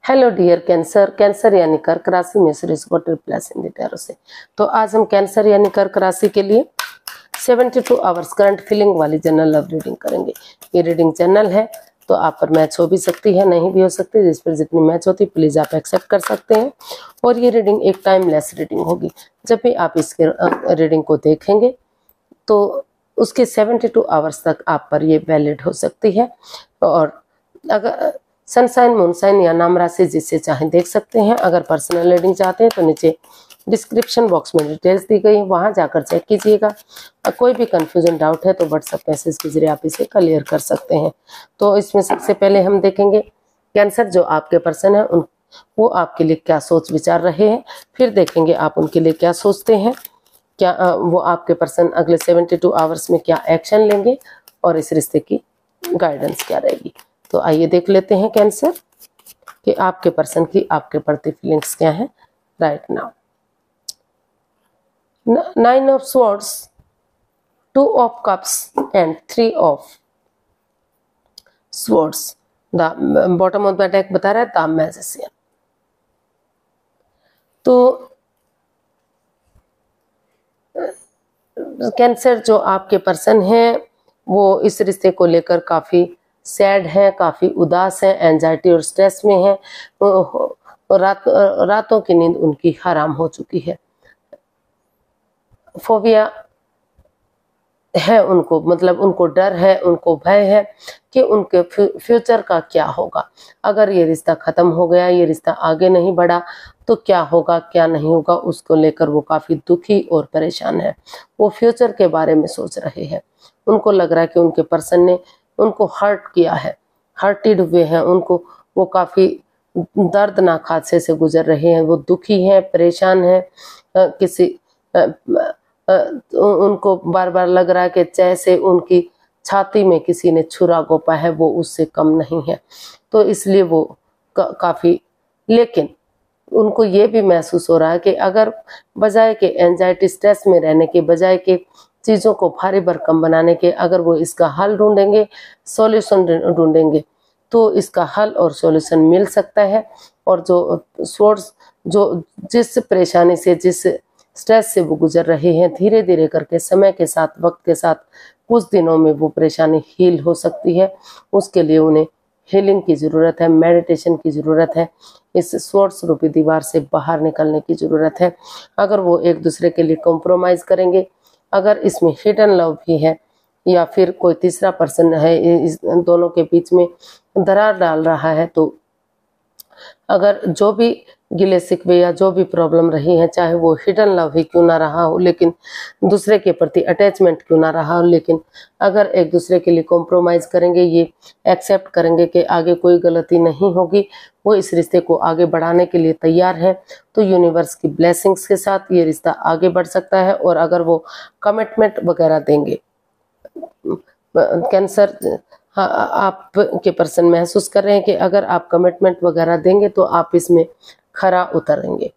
Hello dear cancer. Cancer यानी कर्क राशि में सीरीज को रिप्लेस इन टैरो से। तो आज हम कैंसर यानी कर्क राशि के लिए 72 आवर्स करंट फीलिंग वाली जनरल लव रीडिंग करेंगे। ये रीडिंग जनरल है तो आप पर मैच हो भी सकती है, नहीं भी हो सकती। जिस पर जितनी मैच होती प्लीज आप एक्सेप्ट कर सकते हैं। और ये रीडिंग एक टाइमलेस रीडिंग होगी। जब भी आप इसके रीडिंग को देखेंगे तो उसके 72 आवर्स तक आप पर ये वैलिड हो सकती है। और अगर सनसाइन, मूनसाइन या नाम राशि जिससे चाहें देख सकते हैं। अगर पर्सनल रीडिंग चाहते हैं तो नीचे डिस्क्रिप्शन बॉक्स में डिटेल्स दी गई है, वहां जाकर चेक कीजिएगा। कोई भी कंफ्यूजन डाउट है तो व्हाट्सएप मैसेज के जरिए आप इसे क्लियर कर सकते हैं। तो इसमें सबसे पहले हम देखेंगे कैंसर जो आपके पर्सन है वो आपके लिए क्या सोच विचार रहे हैं। फिर देखेंगे आप उनके लिए क्या सोचते हैं, क्या वो आपके पर्सन अगले 72 आवर्स में क्या एक्शन लेंगे और इस रिश्ते की गाइडेंस क्या रहेगी। तो आइए देख लेते हैं कैंसर कि आपके पर्सन की आपके प्रति फीलिंग्स क्या है right now. 9 of swords, 2 of cups and 3 of swords. The bottom of the deck बता रहा है द मैजिशियन। तो कैंसर जो आपके पर्सन है वो इस रिश्ते को लेकर काफी सैड है, काफी उदास है, एंजाइटी और स्ट्रेस में है। रातों की नींद उनकी हराम हो चुकी है। फोबिया है उनको, मतलब उनको डर है, उनको भय है कि उनके फ्यूचर का क्या होगा। अगर ये रिश्ता खत्म हो गया, ये रिश्ता आगे नहीं बढ़ा तो क्या होगा क्या नहीं होगा, उसको लेकर वो काफी दुखी और परेशान है। वो फ्यूचर के बारे में सोच रहे हैं। उनको लग रहा है कि उनके पर्सन ने उनको हर्ट किया है, हर्टेड हुए हैं। उनको वो काफी दर्दनाक हादसे से गुजर रहे हैं। वो दुखी हैं, परेशान हैं। उनको बार बार लग रहा है कि जैसे उनकी छाती में किसी ने छुरा घोंपा है, वो उससे कम नहीं है। तो इसलिए वो काफी, लेकिन उनको ये भी महसूस हो रहा है कि अगर बजाय के एंजाइटी स्ट्रेस में रहने के, बजाय के चीज़ों को भारी भरकम बनाने के, अगर वो इसका हल ढूंढेंगे, सॉल्यूशन ढूंढेंगे तो इसका हल और सॉल्यूशन मिल सकता है। और जो सोर्स, जो जिस परेशानी से, जिस स्ट्रेस से वो गुजर रहे हैं, धीरे धीरे करके समय के साथ, वक्त के साथ कुछ दिनों में वो परेशानी हील हो सकती है। उसके लिए उन्हें हीलिंग की ज़रूरत है, मेडिटेशन की ज़रूरत है, इस सोर्स रूपी दीवार से बाहर निकलने की ज़रूरत है। अगर वो एक दूसरे के लिए कॉम्प्रोमाइज़ करेंगे, अगर इसमें हिडन लव भी है या फिर कोई तीसरा पर्सन है इस दोनों के बीच में दरार डाल रहा है, तो अगर जो भी गिले शिकवे या जो भी प्रॉब्लम रही है, चाहे वो हिडन लव ही क्यों ना रहा हो, लेकिन दूसरे के प्रति अटैचमेंट क्यों ना रहा हो, लेकिन अगर एक दूसरे के लिए कॉम्प्रोमाइज़ करेंगे, ये एक्सेप्ट करेंगे कि आगे कोई गलती नहीं होगी, वो इस रिश्ते को आगे बढ़ाने के लिए तैयार है, तो यूनिवर्स की ब्लेसिंग्स के साथ ये रिश्ता आगे बढ़ सकता है। और अगर वो कमिटमेंट वगैरह देंगे, कैंसर हाँ, आपके पर्सन महसूस कर रहे हैं कि अगर आप कमिटमेंट वगैरह देंगे तो आप इसमें खरा उतरेंगे।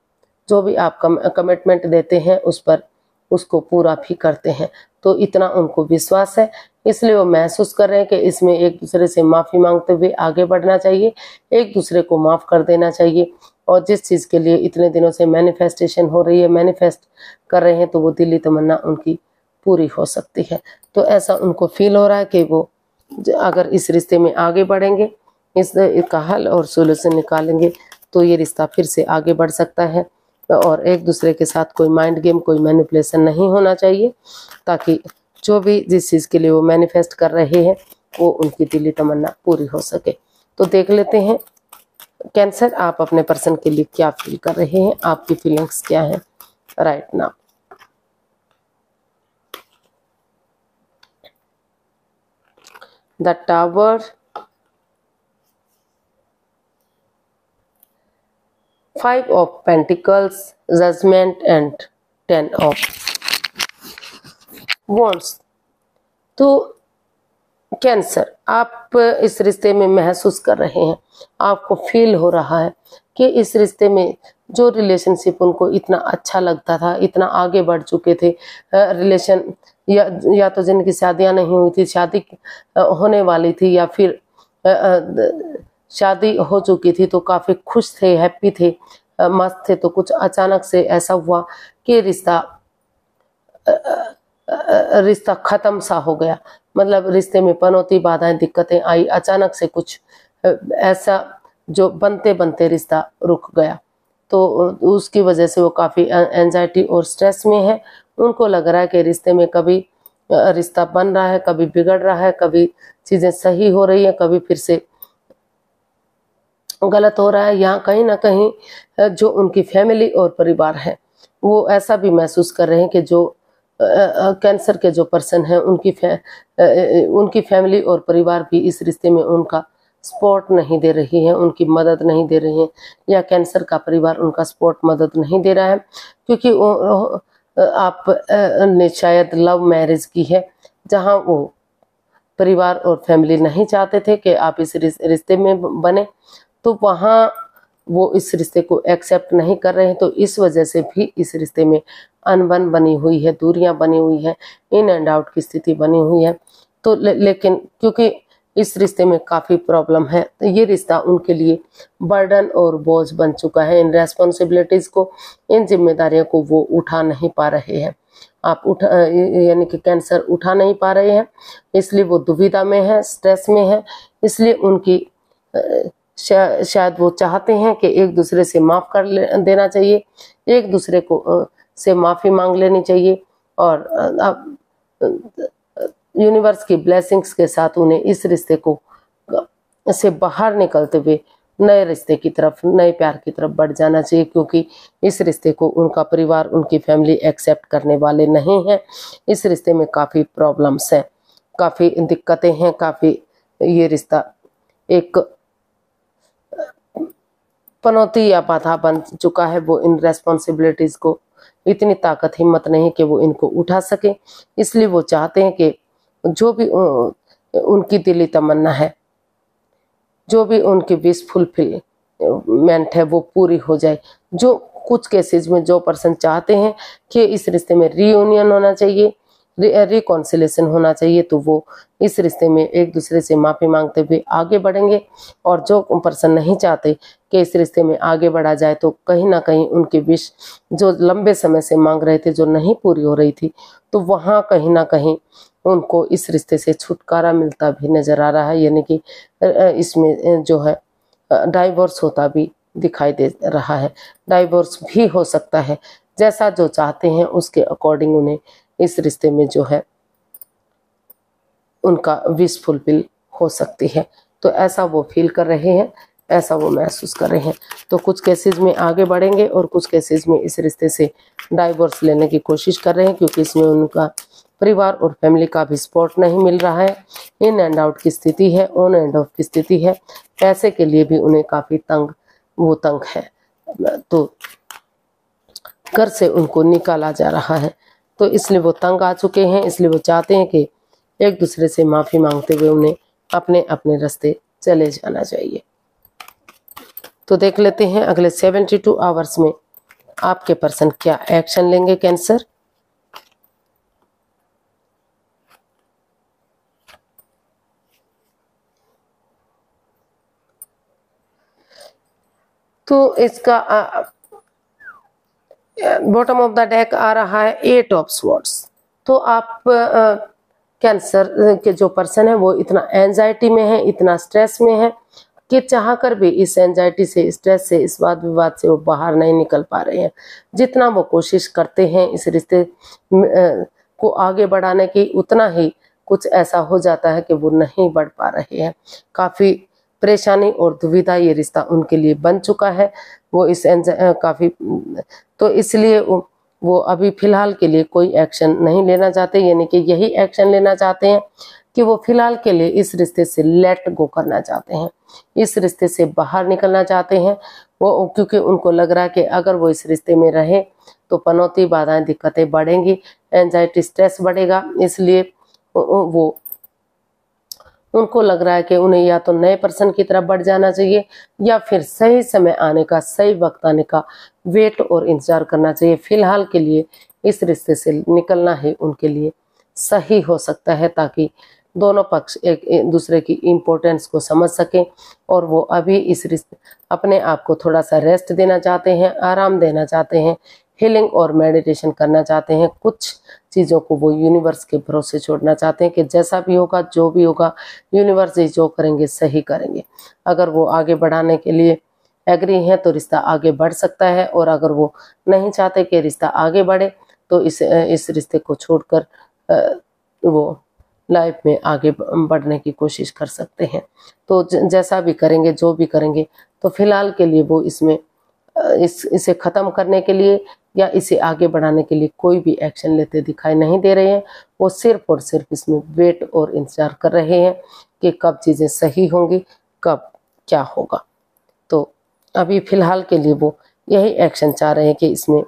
जो भी आप कमिटमेंट देते हैं उस पर उसको पूरा भी करते हैं, तो इतना उनको विश्वास है। इसलिए वो महसूस कर रहे हैं कि इसमें एक दूसरे से माफ़ी मांगते हुए आगे बढ़ना चाहिए, एक दूसरे को माफ़ कर देना चाहिए। और जिस चीज़ के लिए इतने दिनों से मैनिफेस्टेशन हो रही है, मैनिफेस्ट कर रहे हैं, तो वो दिली तमन्ना उनकी पूरी हो सकती है। तो ऐसा उनको फील हो रहा है कि वो अगर इस रिश्ते में आगे बढ़ेंगे, इसका हल और सोल्यूशन निकालेंगे, तो ये रिश्ता फिर से आगे बढ़ सकता है। और एक दूसरे के साथ कोई माइंड गेम, कोई मैनिपुलेशन नहीं होना चाहिए, ताकि जो भी जिस चीज़ के लिए वो मैनिफेस्ट कर रहे हैं वो उनकी दिली तमन्ना पूरी हो सके। तो देख लेते हैं कैंसर आप अपने पर्सन के लिए क्या फील कर रहे हैं, आपकी फीलिंग्स क्या है right now. The Tower, 5 of Pentacles, Judgment and 10 of Wands। तो कैंसर आप इस रिश्ते में महसूस कर रहे हैं, आपको फील हो रहा है कि इस रिश्ते में जो रिलेशनशिप उनको इतना अच्छा लगता था, इतना आगे बढ़ चुके थे, रिलेशन या तो जिनकी शादियां नहीं हुई थी, शादी होने वाली थी, या फिर शादी हो चुकी थी तो काफी खुश थे, हैप्पी थे, मस्त थे। तो कुछ अचानक से ऐसा हुआ कि रिश्ता खत्म सा हो गया, मतलब रिश्ते में पनौती, बाधाएं, दिक्कतें आई। अचानक से कुछ ऐसा जो बनते बनते रिश्ता रुक गया। तो उसकी वजह से वो काफी एंजाइटी और स्ट्रेस में है। उनको लग रहा है कि रिश्ते में कभी रिश्ता बन रहा है, कभी बिगड़ रहा है, कभी चीजें सही हो रही है, कभी फिर से गलत हो रहा है। यहाँ कहीं ना कहीं जो उनकी फैमिली और परिवार है वो ऐसा भी महसूस कर रहे हैं कि जो कैंसर के जो पर्सन है उनकी फैमिली और परिवार भी इस रिश्ते में उनका सपोर्ट नहीं दे रही है, उनकी मदद नहीं दे रही है, या कैंसर का परिवार उनका सपोर्ट मदद नहीं दे रहा है। क्योंकि आप ने शायद लव मैरिज की है, जहां वो परिवार और फैमिली नहीं चाहते थे कि आप इस रिश्ते में बने, तो वहाँ वो इस रिश्ते को एक्सेप्ट नहीं कर रहे हैं। तो इस वजह से भी इस रिश्ते में अनबन बनी हुई है, दूरियां बनी हुई है, इन एंड आउट की स्थिति बनी हुई है। तो लेकिन क्योंकि इस रिश्ते में काफ़ी प्रॉब्लम है, तो ये रिश्ता उनके लिए बर्डन और बोझ बन चुका है। इन रेस्पॉन्सिबिलिटीज़ को, इन जिम्मेदारियों को वो उठा नहीं पा रहे हैं। यानी कि कैंसर उठा नहीं पा रहे हैं, इसलिए वो दुविधा में है, स्ट्रेस में है। इसलिए उनकी शायद वो चाहते हैं कि एक दूसरे से माफ़ कर देना चाहिए, एक दूसरे को से माफ़ी मांग लेनी चाहिए, और अब यूनिवर्स की ब्लेसिंग्स के साथ उन्हें इस रिश्ते को से बाहर निकलते हुए नए रिश्ते की तरफ, नए प्यार की तरफ बढ़ जाना चाहिए। क्योंकि इस रिश्ते को उनका परिवार, उनकी फैमिली एक्सेप्ट करने वाले नहीं हैं। इस रिश्ते में काफ़ी प्रॉब्लम्स हैं, काफ़ी दिक्कतें हैं, काफ़ी ये रिश्ता एक पनौती या बाधा बन चुका है। वो इन रेस्पॉन्सिबिलिटीज़ को इतनी ताकत, हिम्मत नहीं कि वो इनको उठा सके। इसलिए वो चाहते हैं कि जो भी उनकी दिली तमन्ना है, जो भी उनकी विश फुलफिलमेंट है, वो पूरी हो जाए। जो कुछ केसेस में जो पर्सन चाहते हैं कि इस रिश्ते में रीयूनियन होना चाहिए, रिकॉन्सिलेशन होना चाहिए, तो वो इस रिश्ते में एक दूसरे से माफ़ी मांगते हुए आगे बढ़ेंगे। और जो पर्सन नहीं चाहते कि इस रिश्ते में आगे बढ़ा जाए, तो कहीं ना कहीं उनकी विश जो लंबे समय से मांग रहे थे, जो नहीं पूरी हो रही थी, तो वहाँ कहीं ना कहीं उनको इस रिश्ते से छुटकारा मिलता भी नज़र आ रहा है। यानी कि इसमें जो है डाइवोर्स होता भी दिखाई दे रहा है। डाइवोर्स भी हो सकता है, जैसा जो चाहते हैं उसके अकॉर्डिंग उन्हें इस रिश्ते में जो है उनका विश फुलफिल हो सकती है। तो ऐसा वो फील कर रहे हैं, ऐसा वो महसूस कर रहे हैं। तो कुछ केसेस में आगे बढ़ेंगे और कुछ केसेस में इस रिश्ते से डाइवोर्स लेने की कोशिश कर रहे हैं, क्योंकि इसमें उनका परिवार और फैमिली का भी सपोर्ट नहीं मिल रहा है। इन एंड आउट की स्थिति है, ऑन एंड ऑफ की स्थिति है। पैसे के लिए भी उन्हें काफ़ी तंग है। तो घर से उनको निकाला जा रहा है, तो इसलिए वो तंग आ चुके हैं। इसलिए वो चाहते हैं कि एक दूसरे से माफ़ी मांगते हुए उन्हें अपने अपने रास्ते चले जाना चाहिए। तो देख लेते हैं अगले 72 आवर्स में आपके पर्सन क्या एक्शन लेंगे। कैंसर, तो इसका बॉटम ऑफ द डेक आ रहा है 8 ऑफ स्वॉर्ड्स। तो आप कैंसर के जो पर्सन है वो इतना एंजाइटी में है, इतना स्ट्रेस में है कि चाहकर भी इस एंजाइटी से, स्ट्रेस से, इस वाद विवाद से वो बाहर नहीं निकल पा रहे हैं। जितना वो कोशिश करते हैं इस रिश्ते को आगे बढ़ाने की, उतना ही कुछ ऐसा हो जाता है कि वो नहीं बढ़ पा रहे हैं। काफ़ी परेशानी और दुविधा ये रिश्ता उनके लिए बन चुका है। वो इस काफ़ी, तो इसलिए वो अभी फिलहाल के लिए कोई एक्शन नहीं लेना चाहते। यानी कि यही एक्शन लेना चाहते हैं कि वो फिलहाल के लिए इस रिश्ते से लेट गो करना चाहते हैं, इस रिश्ते से बाहर निकलना चाहते हैं। वो क्योंकि उनको लग रहा है कि अगर वो इस रिश्ते में रहे तो पनौती, बाधाएं, दिक्कतें बढ़ेंगी, एंजाइटी, स्ट्रेस बढ़ेगा। इसलिए वो उनको लग रहा है कि उन्हें या तो नए पर्सन की तरफ बढ़ जाना चाहिए, या फिर सही समय आने का, सही वक्त आने का वेट और इंतजार करना चाहिए। फिलहाल के लिए इस रिश्ते से निकलना ही उनके लिए सही हो सकता है, ताकि दोनों पक्ष एक दूसरे की इम्पोर्टेंस को समझ सकें और वो अभी इस रिश्ते अपने आप को थोड़ा सा रेस्ट देना चाहते हैं, आराम देना चाहते हैं, हीलिंग और मेडिटेशन करना चाहते हैं। कुछ चीज़ों को वो यूनिवर्स के भरोसे छोड़ना चाहते हैं कि जैसा भी होगा, जो भी होगा, यूनिवर्स ही जो करेंगे सही करेंगे। अगर वो आगे बढ़ाने के लिए एग्री हैं तो रिश्ता आगे बढ़ सकता है, और अगर वो नहीं चाहते कि रिश्ता आगे बढ़े तो इस रिश्ते को छोड़कर वो लाइफ में आगे बढ़ने की कोशिश कर सकते हैं। तो जैसा भी करेंगे, जो भी करेंगे, तो फिलहाल के लिए वो इसमें इसे ख़त्म करने के लिए या इसे आगे बढ़ाने के लिए कोई भी एक्शन लेते दिखाई नहीं दे रहे हैं। वो सिर्फ और सिर्फ इसमें वेट और इंतजार कर रहे हैं कि कब चीज़ें सही होंगी, कब क्या होगा। तो अभी फ़िलहाल के लिए वो यही एक्शन चाह रहे हैं कि इसमें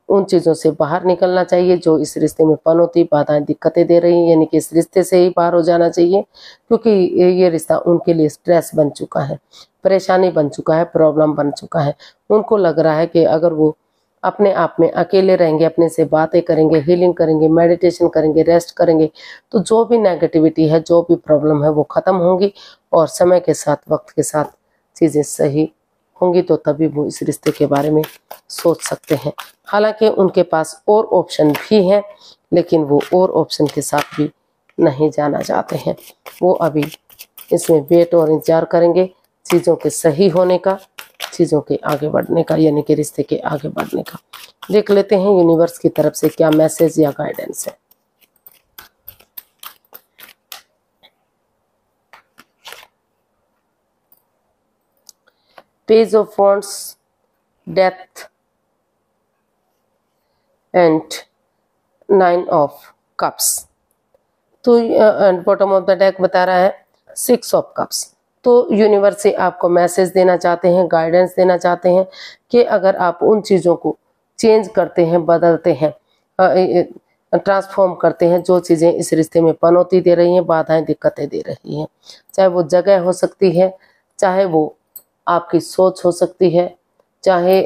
उन चीज़ों से बाहर निकलना चाहिए जो इस रिश्ते में पनौती, बाधाएं, दिक्कतें दे रही हैं, यानी कि इस रिश्ते से ही बाहर हो जाना चाहिए, क्योंकि ये रिश्ता उनके लिए स्ट्रेस बन चुका है, परेशानी बन चुका है, प्रॉब्लम बन चुका है। उनको लग रहा है कि अगर वो अपने आप में अकेले रहेंगे, अपने से बातें करेंगे, हीलिंग करेंगे, मेडिटेशन करेंगे, रेस्ट करेंगे, तो जो भी नेगेटिविटी है, जो भी प्रॉब्लम है, वो ख़त्म होंगी और समय के साथ, वक्त के साथ चीज़ें सही होंगी। तो तभी वो इस रिश्ते के बारे में सोच सकते हैं। हालांकि उनके पास और ऑप्शन भी हैं, लेकिन वो और ऑप्शन के साथ भी नहीं जाना चाहते हैं। वो अभी इसमें वेट और इंतजार करेंगे चीज़ों के सही होने का, चीज़ों के आगे बढ़ने का, यानी कि रिश्ते के आगे बढ़ने का। देख लेते हैं यूनिवर्स की तरफ से क्या मैसेज या गाइडेंस है। Page of wands, death and 9 of cups. तो बॉटम ऑफ द डेक बता रहा है 6 ऑफ कप्स। तो यूनिवर्स से आपको मैसेज देना चाहते हैं, गाइडेंस देना चाहते हैं कि अगर आप उन चीज़ों को चेंज करते हैं, बदलते हैं, ट्रांसफॉर्म करते हैं, जो चीज़ें इस रिश्ते में पनौती दे रही हैं, बाधाएं, दिक्कतें दे रही हैं, चाहे वो जगह हो सकती है, चाहे वो आपकी सोच हो सकती है, चाहे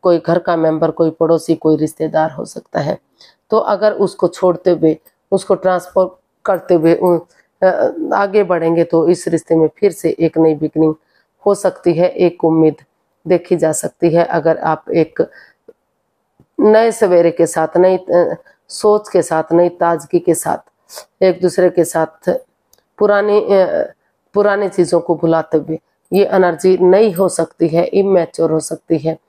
कोई घर का मेंबर, कोई पड़ोसी, कोई रिश्तेदार हो सकता है। तो अगर उसको छोड़ते हुए, उसको ट्रांसफर करते हुए आगे बढ़ेंगे तो इस रिश्ते में फिर से एक नई बिगनिंग हो सकती है, एक उम्मीद देखी जा सकती है। अगर आप एक नए सवेरे के साथ, नई सोच के साथ, नई ताजगी के साथ एक दूसरे के साथ पुरानी चीज़ों को भुलाते हुए, ये एनर्जी नई हो सकती है, इमैच्योर हो सकती है,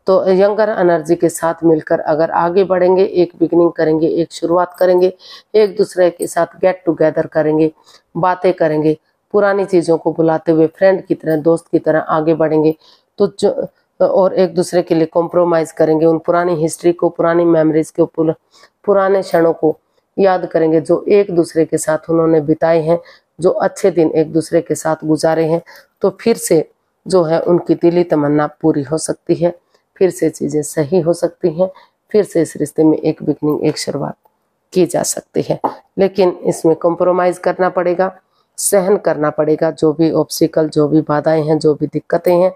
तो यंगर एनर्जी के साथ मिलकर अगर आगे बढ़ेंगे, एक बिगनिंग करेंगे, एक शुरुआत करेंगे, एक दूसरे के साथ गेट टुगेदर करेंगे, बातें करेंगे, पुरानी चीज़ों को भुलाते हुए फ्रेंड की तरह, दोस्त की तरह आगे बढ़ेंगे, तो और एक दूसरे के लिए कॉम्प्रोमाइज़ करेंगे, उन पुरानी हिस्ट्री को, पुरानी मेमोरीज को, पुराने क्षणों को याद करेंगे जो एक दूसरे के साथ उन्होंने बिताए हैं, जो अच्छे दिन एक दूसरे के साथ गुजारे हैं। तो फिर से जो है उनकी दिली तमन्ना पूरी हो सकती है, फिर से चीज़ें सही हो सकती हैं, फिर से इस रिश्ते में एक बिगनिंग, एक शुरुआत की जा सकती है। लेकिन इसमें कॉम्प्रोमाइज़ करना पड़ेगा, सहन करना पड़ेगा। जो भी ऑब्स्टिकल, जो भी बाधाएं हैं, जो भी दिक्कतें हैं,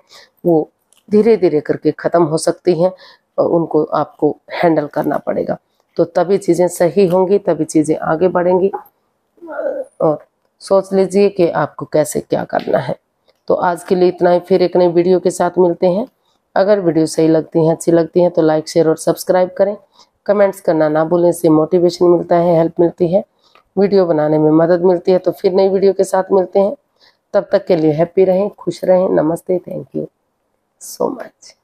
वो धीरे धीरे करके ख़त्म हो सकती हैं और उनको आपको हैंडल करना पड़ेगा। तो तभी चीज़ें सही होंगी, तभी चीज़ें आगे बढ़ेंगी। और सोच लीजिए कि आपको कैसे क्या करना है। तो आज के लिए इतना ही, फिर एक नई वीडियो के साथ मिलते हैं। अगर वीडियो सही लगती हैं, अच्छी लगती हैं तो लाइक, शेयर और सब्सक्राइब करें। कमेंट्स करना ना भूलें, इससे मोटिवेशन मिलता है, हेल्प मिलती है, वीडियो बनाने में मदद मिलती है। तो फिर नई वीडियो के साथ मिलते हैं। तब तक के लिए हैप्पी रहें, खुश रहें। नमस्ते, थैंक यू सो मच।